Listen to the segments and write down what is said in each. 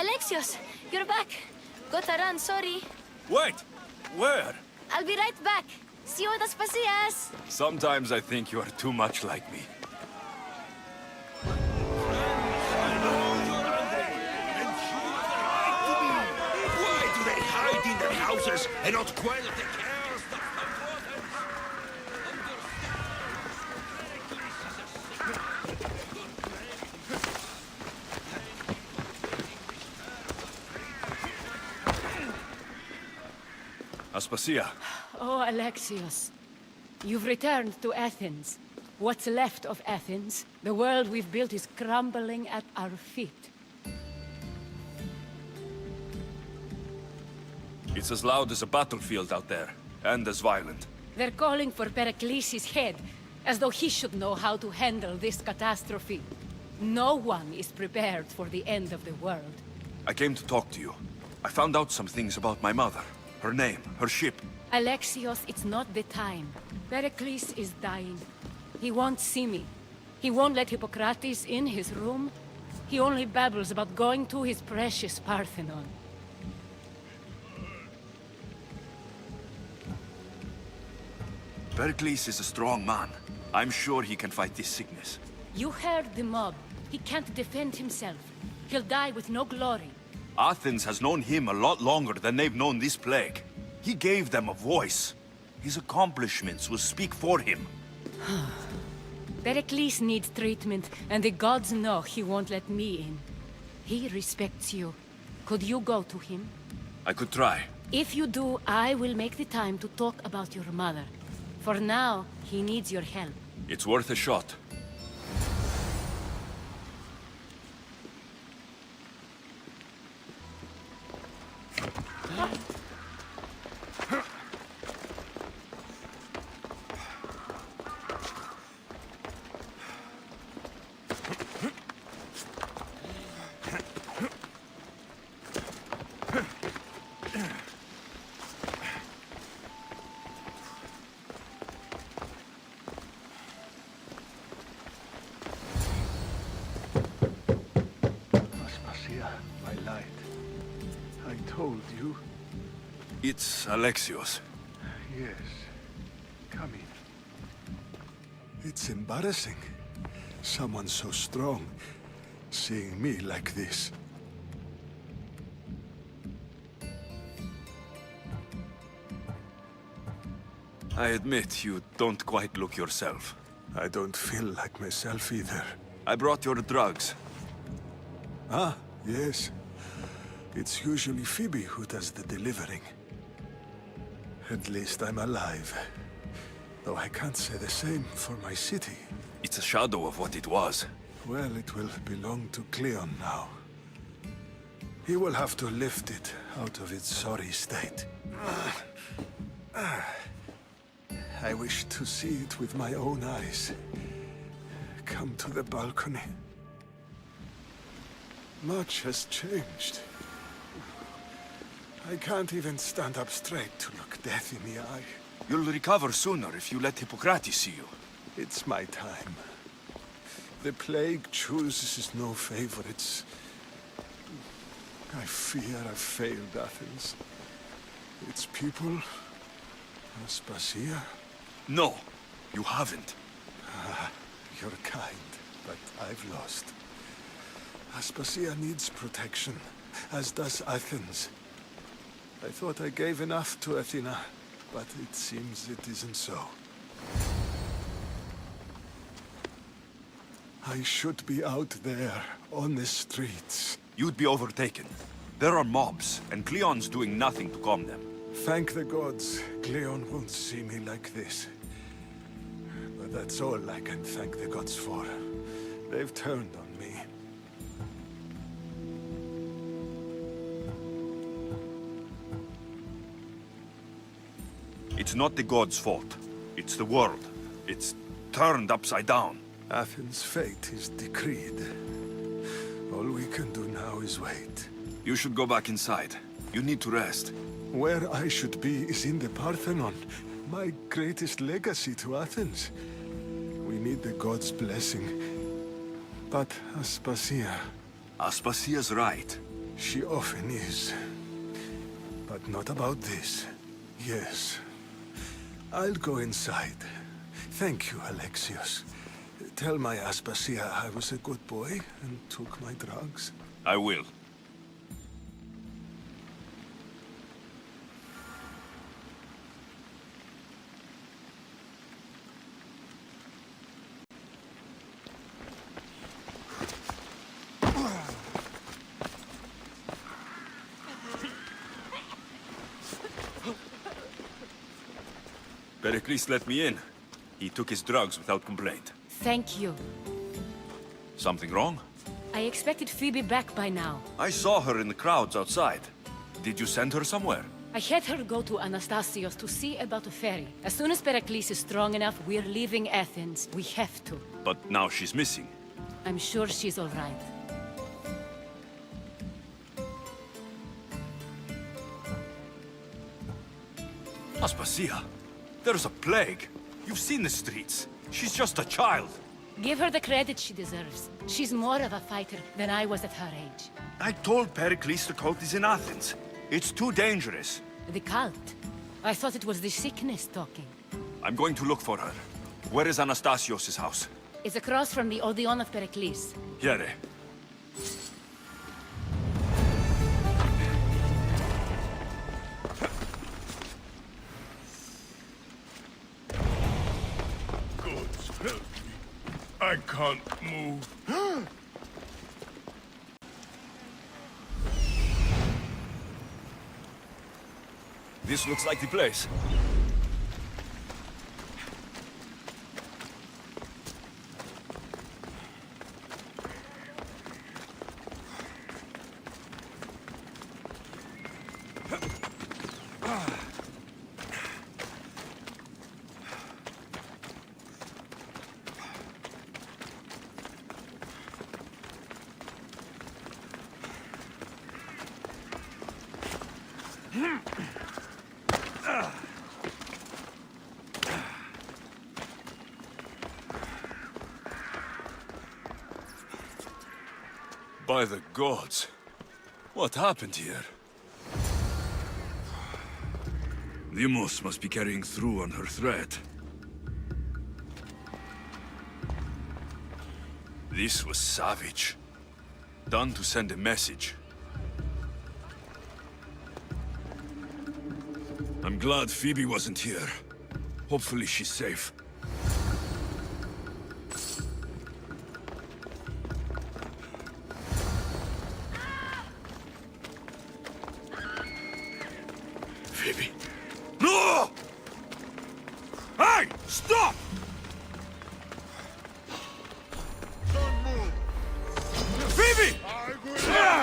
Alexios, you're back. Gotta run, sorry. Wait! Where? I'll be right back. See you at Aspasias. Sometimes I think you are too much like me. Why do they hide in their houses and not quell the chaos that Aspasia. Oh, Alexios. You've returned to Athens. What's left of Athens? The world we've built is crumbling at our feet. It's as loud as a battlefield out there, and as violent. They're calling for Pericles' head, as though he should know how to handle this catastrophe. No one is prepared for the end of the world. I came to talk to you. I found out some things about my mother. Her name, her ship. Alexios, it's not the time. Pericles is dying. He won't see me. He won't let Hippocrates in his room. He only babbles about going to his precious Parthenon. Pericles is a strong man. I'm sure he can fight this sickness. You heard the mob. He can't defend himself. He'll die with no glory. Athens has known him a lot longer than they've known this plague. He gave them a voice. His accomplishments will speak for him. Pericles needs treatment, and the gods know he won't let me in. He respects you. Could you go to him? I could try. If you do, I will make the time to talk about your mother. For now, he needs your help. It's worth a shot. Told you? It's Alexios. Yes. Come in. It's embarrassing. Someone so strong, seeing me like this. I admit you don't quite look yourself. I don't feel like myself either. I brought your drugs. Ah, yes. It's usually Phoebe who does the delivering. At least I'm alive. Though I can't say the same for my city. It's a shadow of what it was. Well, it will belong to Cleon now. He will have to lift it out of its sorry state. I wish to see it with my own eyes. Come to the balcony. Much has changed. I can't even stand up straight to look death in the eye. You'll recover sooner if you let Hippocrates see you. It's my time. The plague chooses no favorites. I fear I've failed Athens. Its people... Aspasia? No, you haven't. Ah, you're kind, but I've lost. Aspasia needs protection, as does Athens. I thought I gave enough to Athena, but it seems it isn't so. I should be out there, on the streets. You'd be overtaken. There are mobs, and Cleon's doing nothing to calm them. Thank the gods, Cleon won't see me like this. But that's all I can thank the gods for. They've turned on me. It's not the gods' fault. It's the world. It's turned upside down. Athens' fate is decreed. All we can do now is wait. You should go back inside. You need to rest. Where I should be is in the Parthenon, my greatest legacy to Athens. We need the gods' blessing. But Aspasia... Aspasia's right. She often is. But not about this. Yes. I'll go inside. Thank you, Alexios. Tell my Aspasia I was a good boy and took my drugs. I will. Pericles let me in. He took his drugs without complaint. Thank you. Something wrong? I expected Phoebe back by now. I saw her in the crowds outside. Did you send her somewhere? I had her go to Anastasios to see about a ferry. As soon as Pericles is strong enough, we're leaving Athens. We have to. But now she's missing. I'm sure she's all right. Aspasia, there's a plague. You've seen the streets. She's just a child. Give her the credit she deserves. She's more of a fighter than I was at her age. I told Pericles the cult is in Athens. It's too dangerous. The cult? I thought it was the sickness talking. I'm going to look for her. Where is Anastasios' house? It's across from the Odeon of Pericles. Here. Gods help me. I can't move. This looks like the place. By the gods, what happened here? Deimos must be carrying through on her threat. This was savage. Done to send a message. I'm glad Phoebe wasn't here. Hopefully she's safe. Phoebe. No! Hey! Stop! Don't move. Phoebe! I will not.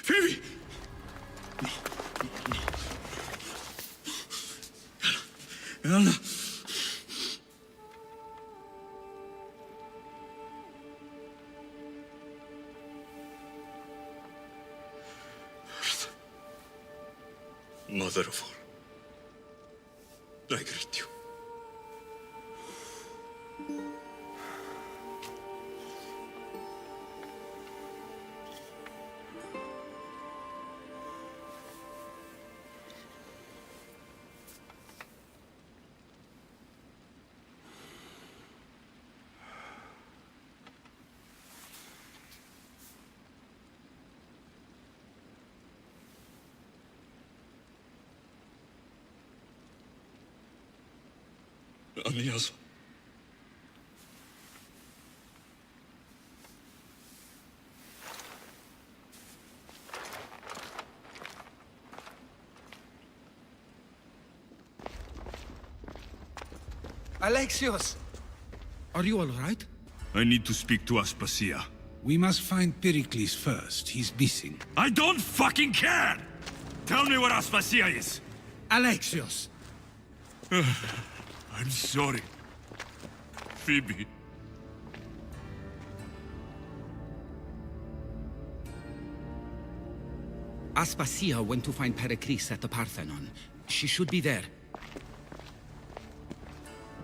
Phoebe! Anna. Mother of all, I greet you. Alexios. Alexios! Are you all right? I need to speak to Aspasia. We must find Pericles first. He's missing. I don't fucking care! Tell me where Aspasia is! Alexios! I'm sorry. Phoebe. Aspasia went to find Pericles at the Parthenon. She should be there.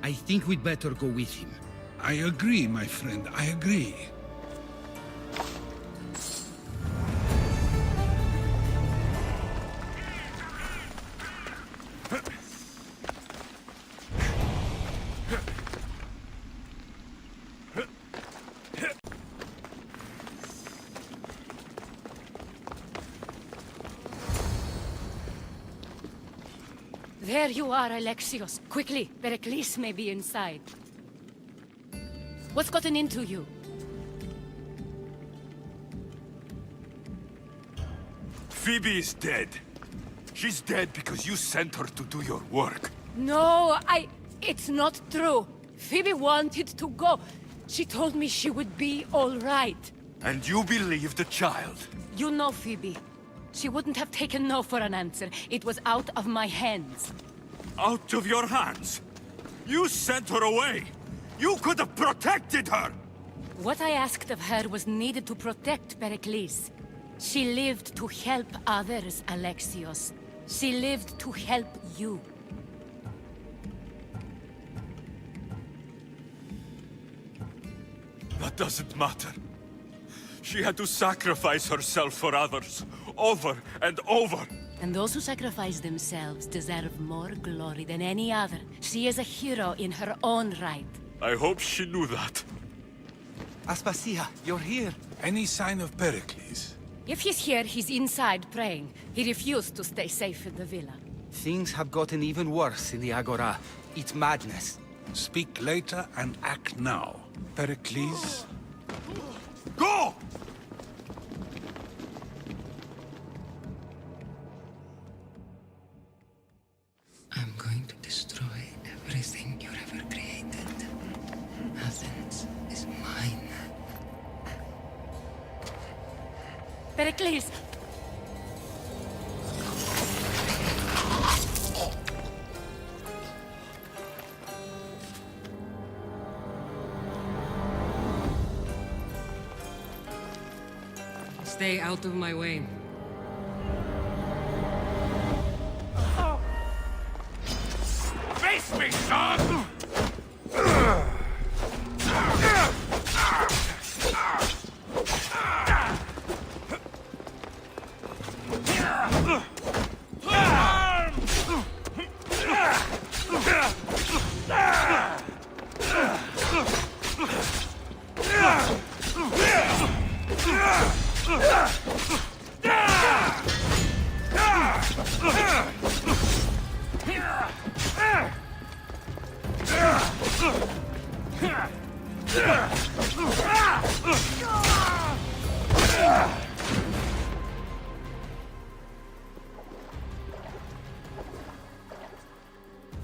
I think we'd better go with him. I agree, my friend. I agree. There you are, Alexios. Quickly, Pericles may be inside. What's gotten into you? Phoebe is dead. She's dead because you sent her to do your work. No, it's not true. Phoebe wanted to go. She told me she would be all right. And you believe the child? You know Phoebe. She wouldn't have taken no for an answer. It was out of my hands. Out of your hands? You sent her away! You could have protected her! What I asked of her was needed to protect Pericles. She lived to help others, Alexios. She lived to help you. That doesn't matter. She had to sacrifice herself for others, over and over. And those who sacrifice themselves deserve more glory than any other. She is a hero in her own right. I hope she knew that. Aspasia, you're here. Any sign of Pericles? If he's here, he's inside praying. He refused to stay safe in the villa. Things have gotten even worse in the Agora. It's madness. Speak later and act now. Pericles? Go! I'm going to destroy everything you ever created. Athens is mine. Pericles! Stay out of my way. Face me, son!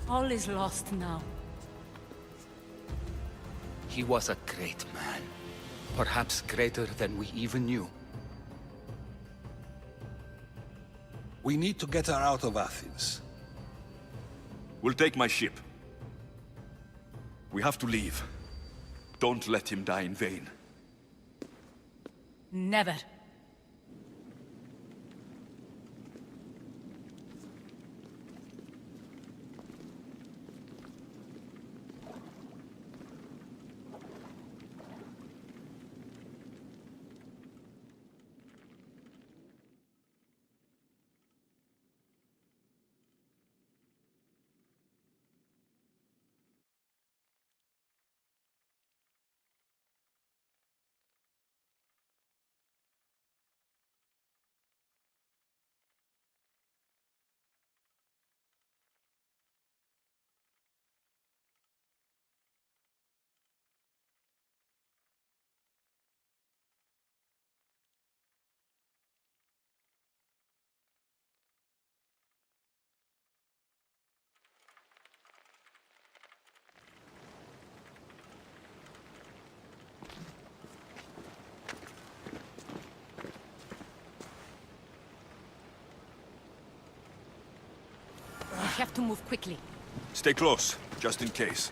All is lost now. He was a great man. Perhaps greater than we even knew. We need to get her out of Athens. We'll take my ship. We have to leave. Don't let him die in vain. Never. We have to move quickly. Stay close, just in case.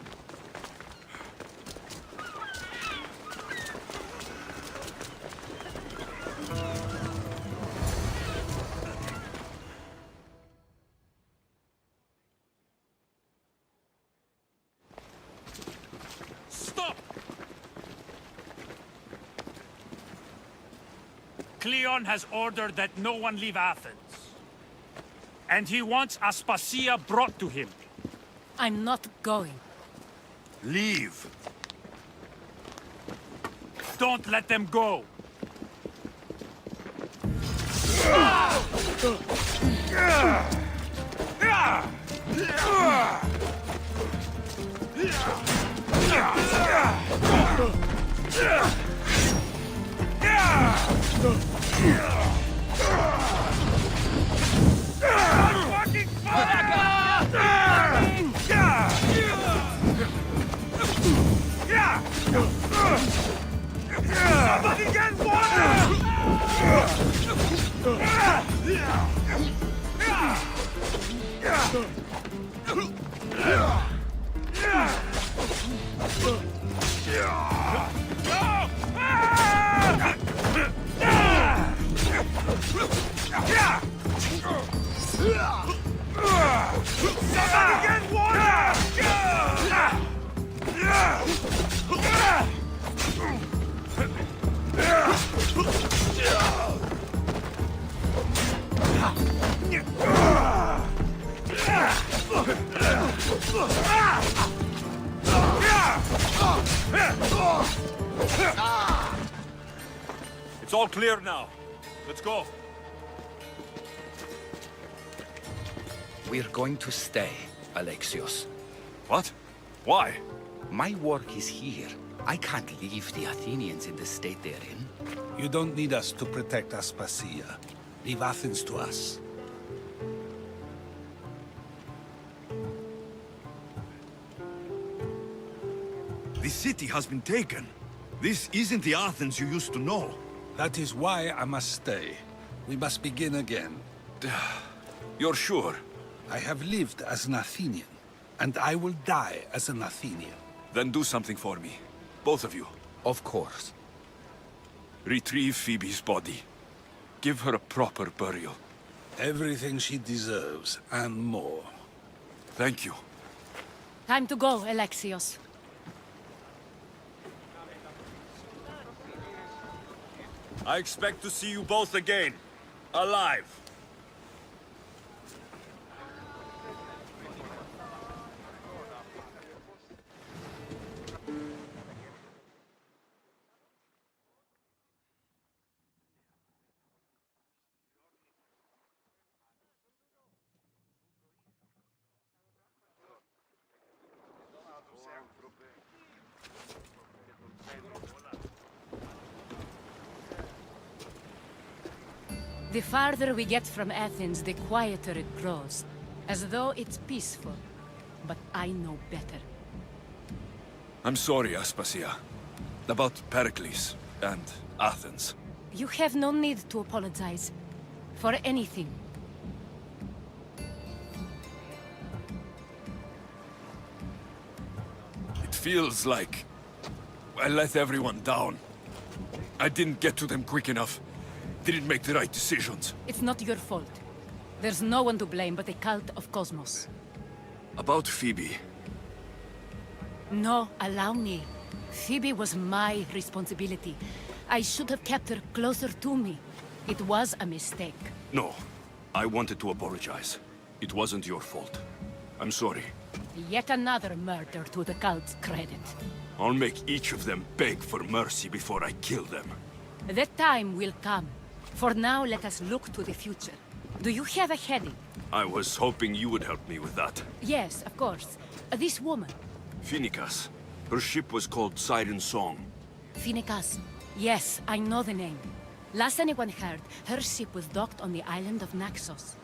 Stop! Cleon has ordered that no one leave Athens. And he wants Aspasia brought to him. I'm not going. Leave! Don't let them go! Somebody get water! Somebody get water! It's all clear now. Let's go. We're going to stay, Alexios. What? Why? My work is here. I can't leave the Athenians in the state they're in. You don't need us to protect Aspasia. Leave Athens to us. The city has been taken. This isn't the Athens you used to know. That is why I must stay. We must begin again. You're sure? I have lived as an Athenian, and I will die as an Athenian. Then do something for me. Both of you. Of course. Retrieve Phoebe's body. Give her a proper burial. Everything she deserves, and more. Thank you. Time to go, Alexios. I expect to see you both again. Alive. The farther we get from Athens, the quieter it grows. As though it's peaceful. but I know better. I'm sorry, Aspasia. About Pericles and Athens. You have no need to apologize. For anything. It feels like I let everyone down. I didn't get to them quick enough. Didn't make the right decisions. It's not your fault. There's no one to blame but the cult of Cosmos. About Phoebe. No, allow me. Phoebe was my responsibility. I should have kept her closer to me. It was a mistake. No, I wanted to apologize. It wasn't your fault. I'm sorry. Yet another murder to the cult's credit. I'll make each of them beg for mercy before I kill them. That time will come. For now, let us look to the future. Do you have a heading? I was hoping you would help me with that. Yes, of course. This woman. Phoenicas. Her ship was called Siren Song. Phoenicas. Yes, I know the name. Last anyone heard, her ship was docked on the island of Naxos.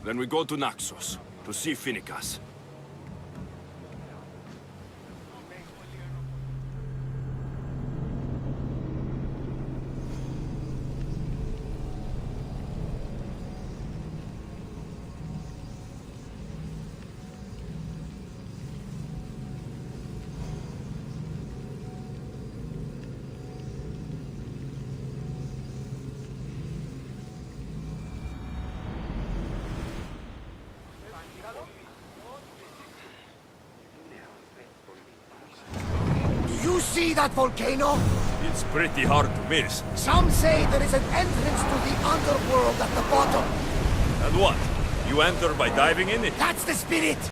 Then we go to Naxos, to see Phoenicas. You see that volcano? It's pretty hard to miss. Some say there is an entrance to the underworld at the bottom. And what? You enter by diving in it? That's the spirit!